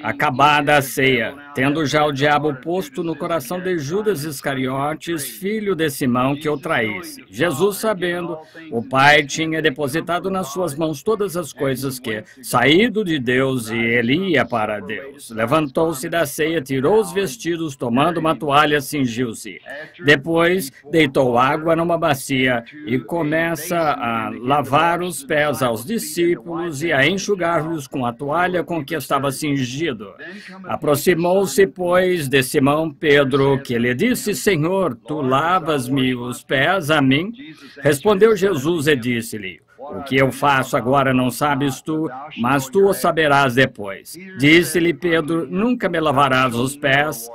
Speaker 1: Acabada a ceia, tendo já o diabo posto no coração de Judas Iscariotes, filho de Simão, que o traísse. Jesus, sabendo, o Pai tinha depositado nas suas mãos todas as coisas que, saído de Deus, e ele ia para Deus. Levantou-se da ceia, tirou os vestidos, tomando uma toalha, cingiu-se. Depois, deitou água numa bacia e começa a lavar os pés aos discípulos e a enxugar-lhes com a toalha com que estava cingido. Aproximou-se, pois, de Simão Pedro, que lhe disse: Senhor, tu lavas-me os pés a mim? Respondeu Jesus e disse-lhe: O que eu faço agora não sabes tu, mas tu o saberás depois. Disse-lhe Pedro: Nunca me lavarás os pés?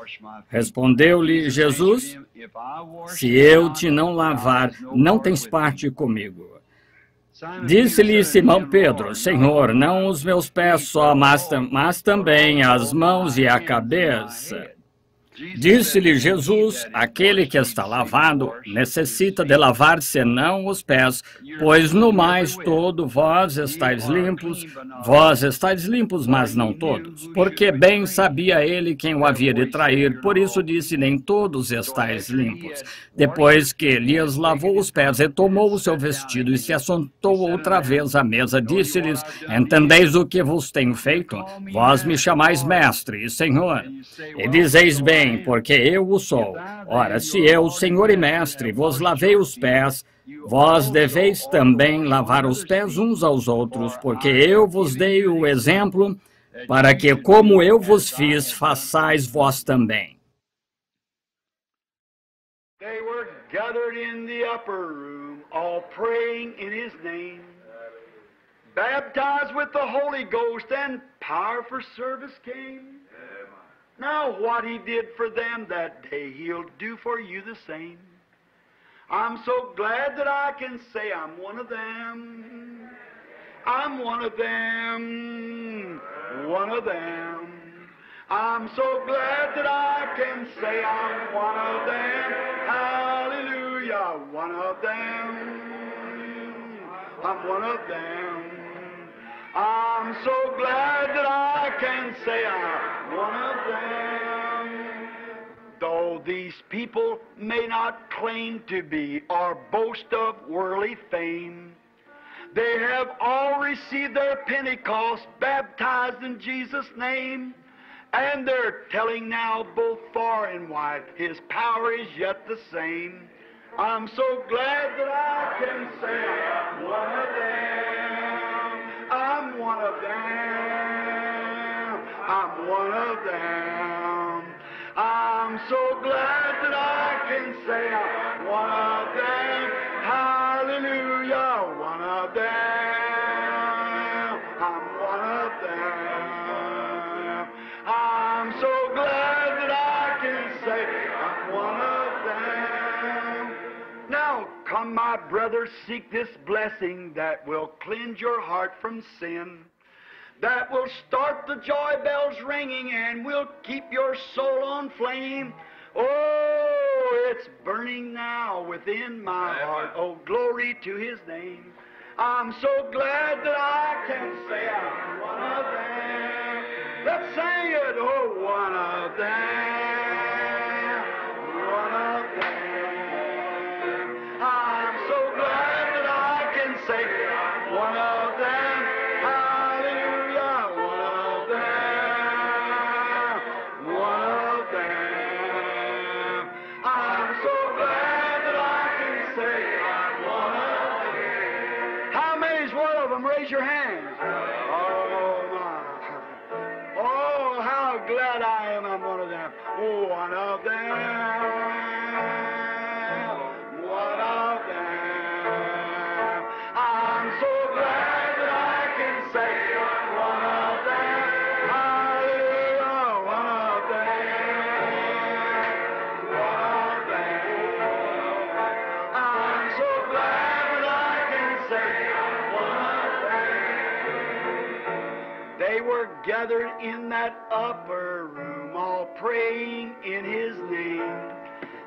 Speaker 1: Respondeu-lhe Jesus: Se eu te não lavar, não tens parte comigo. Disse-lhe Simão Pedro: Senhor, não os meus pés só, mas também as mãos e a cabeça. Disse-lhe Jesus: Aquele que está lavado necessita de lavar senão os pés, pois no mais todo vós estáis limpos, mas não todos. Porque bem sabia ele quem o havia de trair, por isso disse: Nem todos estáis limpos. Depois que lhes lavou os pés, e tomou o seu vestido e se assentou outra vez à mesa, disse-lhes: Entendeis o que vos tenho feito? Vós me chamais mestre e senhor, e dizeis bem, porque eu o sou. Ora, se eu, Senhor e Mestre, vos lavei os pés, vós deveis também lavar os pés uns aos outros, porque eu vos dei o exemplo, para que, como eu vos fiz, façais vós também.
Speaker 2: They were gathered in the upper room, all praying in his name, baptized with the Holy Ghost, and power for service came. Now what he did for them that day, he'll do for you the same. I'm so glad that I can say I'm one of them. I'm one of them. One of them. I'm so glad that I can say I'm one of them. Hallelujah, one of them. I'm one of them. I'm so glad that I can say I'm one of them. Though these people may not claim to be or boast of worldly fame, they have all received their Pentecost, baptized in Jesus' name, and they're telling now both far and wide, His power is yet the same. I'm so glad that I can say I'm one of them. I'm one of them. I'm one of them. I'm so glad that I can say I'm one of them. Hallelujah, one of them. I'm one of them. I'm so glad that I can say I'm one of them. Now, come, my brothers, seek this blessing that will cleanse your heart from sin, that will start the joy bells ringing and will keep your soul on flame. Oh, it's burning now within my heart. Oh, glory to His name. I'm so glad that I can say I'm one of them. Let's sing it. Oh, one of them. One of them. I'm so glad that I can say I'm one of them. Hallelujah, one of them. One of them. I'm so glad that I can say I'm one of them. How many's one of them? Raise your hands. Oh, my. Oh, how glad I am I'm one of them. One of them. One of them. I'm so glad that I can say I'm one of them. Hallelujah, one of them. One of them. I'm so glad that I can say I'm one of them. They were gathered in that upper room, all praying in His name.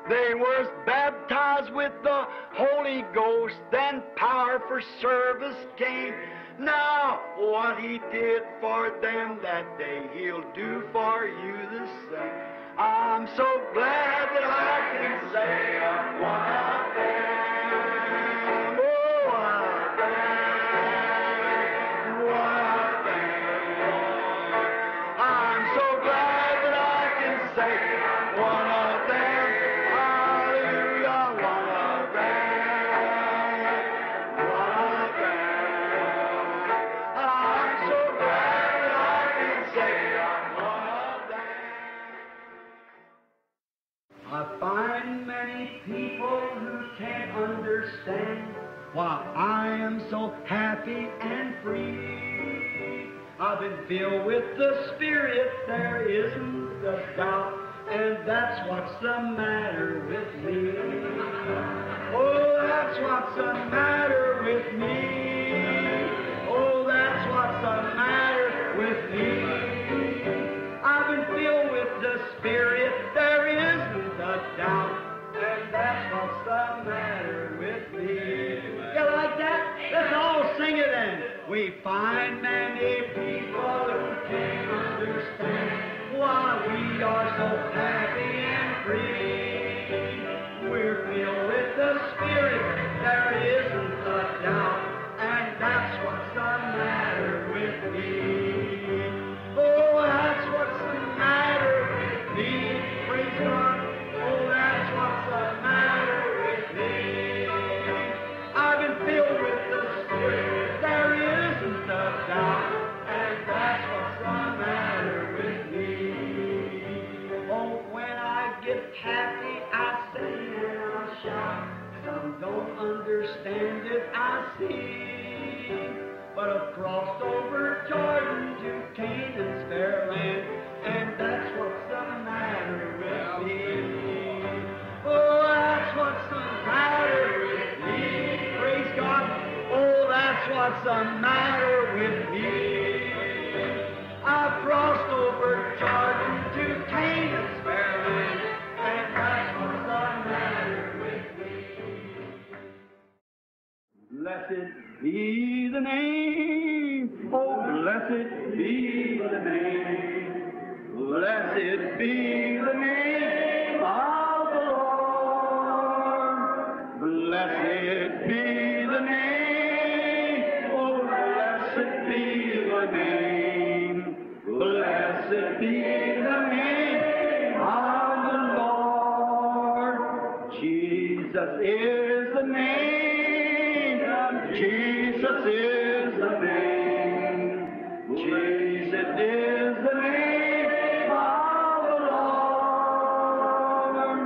Speaker 2: They were baptized with the Holy Ghost, then power for service came. Now, what He did for them that day, He'll do for you the same. I'm so glad that I can say I'm one of them. Oh, one of them. One of them. I'm so glad that I can say I'm one of them. Hallelujah, one of them. One of them. I'm so glad that I can say I'm one of them. I find many people who can't understand why I am so happy and free. I've been filled with the Spirit, there isn't a doubt, and that's what's the matter with me. Oh, that's what's the matter with me. Oh, that's what's the matter with me. I've been filled with the Spirit, there isn't a doubt, and that's what's the matter with me. You like that? Let's all sing it then. We find many people who can't understand why we are so happy and free. We're filled with the Spirit, there isn't a doubt, and that's what's the matter with me. Oh, that's what's the matter with me. Praise God. Oh, that's what's the matter with me. I've been filled with the Spirit, there isn't a doubt, and that's what's the matter with me. Oh, when I get happy, I sing and I shout. Some don't understand it, I see. But I've crossed over Jordan to Canaan's fair land, and that's what's the matter with me. Oh, that's what's the matter with me. Praise God. Oh, that's what's the matter with me. I've crossed over Jordan to Canaan's fair land, and that's what's the matter with me. Blessed be the name, oh blessed be the name, blessed be the name of the Lord, blessed be the name, oh blessed be the name, blessed be the name of the Lord. Jesus is the name. Jesus is the name. Jesus is the name of the Lord.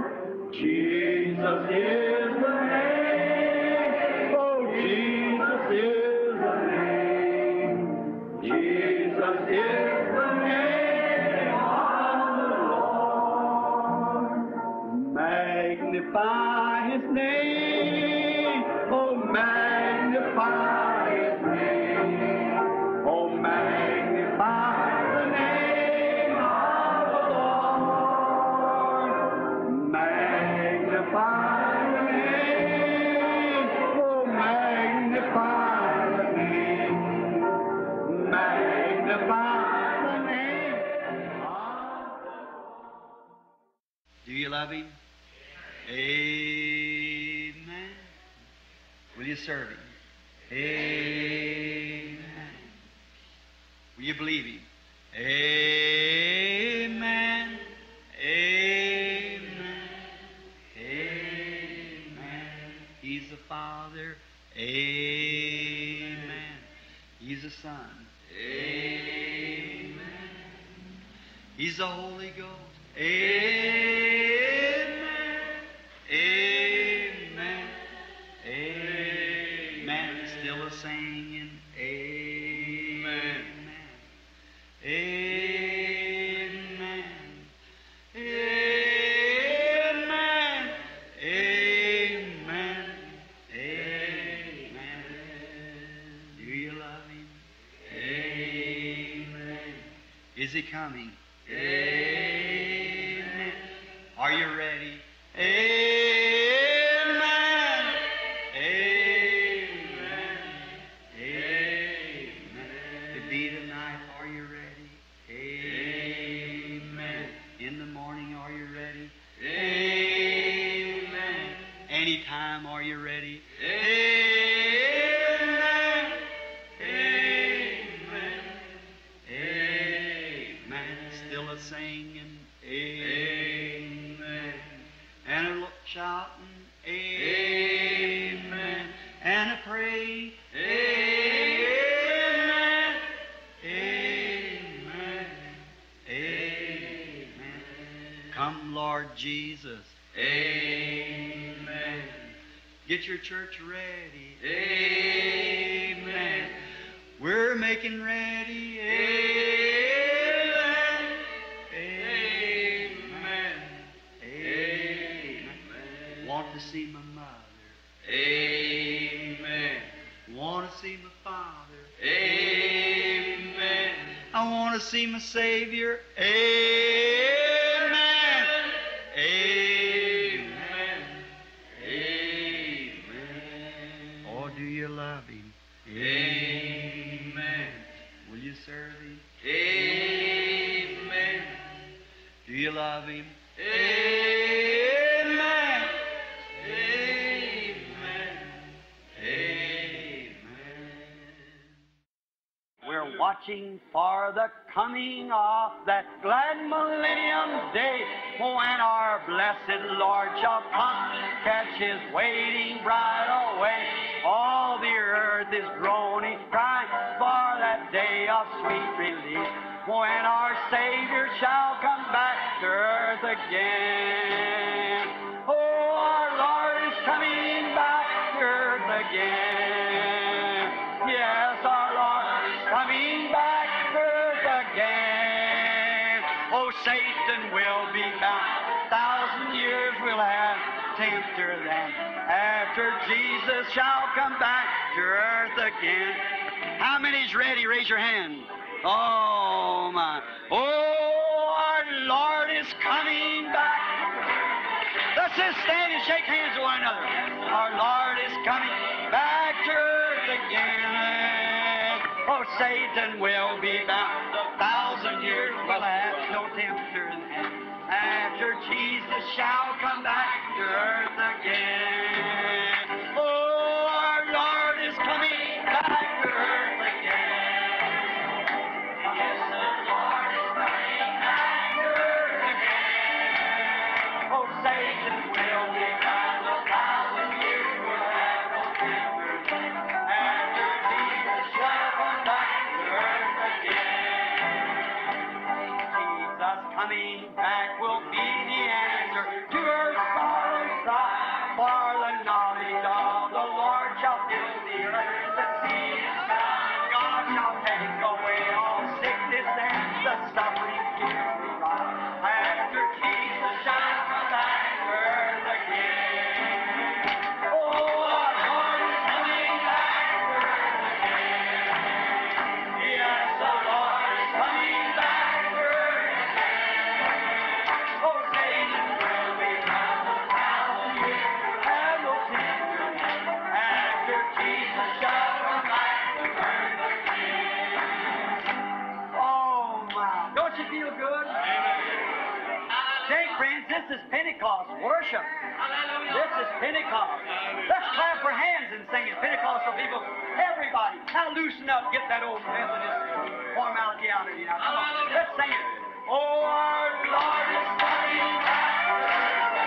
Speaker 2: Jesus is the name. Oh, Jesus is the name. Jesus is the name of the Lord. Magnify His name. Oh, magnify His name. Oh, magnify the name of the Lord. Magnify the name. Oh, magnify the name. Magnify the name of the Lord. Do you love Him? Amen. Will you serve Him? Amen. Will you believe Him? Amen. Amen. Amen. He's the Father. Amen. He's the Son. Amen. He's the Holy Ghost. Amen. Amen. Amen. Still a singing. Amen. Amen. Amen. Amen. Amen. Do you love Him? Amen. Is He coming? Amen. Are you ready? Amen. Amen. Amen. To be tonight, are you ready? Amen. In the morning, are you ready? Amen. Anytime, are you ready? Amen. Amen. Amen. Still a singing. Amen. And a shouting. Amen. And a praying. Amen. Amen. Amen. Come, Lord Jesus. Amen. Get your church ready. Amen. We're making ready. Amen. Amen. Amen. Want to see my mother. Amen. Want to see my father. Amen. I want to see my Savior. Amen. Amen. Amen. Oh, do you love Him? Amen. Will you serve Him? Amen. Do you love Him? Amen. Amen. Amen. We're watching for the coming of that glad millennium day, when our blessed Lord shall come, catch His waiting bride away. All the earth is groaning, crying for that day of sweet release, when our Savior shall come back to earth again. Oh, our Lord is coming back to earth again. Yes, our Lord is coming back to earth again. Oh, Satan will be bound. 1,000 years will have tempter then, after Jesus shall come back to earth again. How many's ready? Raise your hand. Oh, my. Oh, our Lord is coming back. Let's just stand and shake hands with one another. Our Lord is coming back to earth again. Oh, Satan will be bound. 1,000 years will have no tempter then, after Jesus shall come back to earth again. Oh, our Lord is coming back to earth again. Yes, the Lord is coming back to earth again. Oh, Satan will be bound. 1,000 years will have no tempter then, after Jesus shall come back to earth again. Jesus coming back will be the answer to her sorrowing cry, for the knowledge of the Lord shall fill the earth. The sea is found. God shall take away all sickness and the suffering here we rise, after Jesus shall come back to earth again. Oh, our Lord is coming back to earth again. Yes, the Lord is coming back to earth again. Oh, Satan will be bound. 1,000 years will have no tempter then, after Jesus shall come back to earth again. Oh, my. Don't you feel good? Say, friends, this is Pentecost worship. This is Pentecost. Let's clap our hands and sing it. Pentecostal people, everybody, now loosen up. Get that old Methodist formality out of you now. Come on, let's sing it. Oh, our Lord is coming back.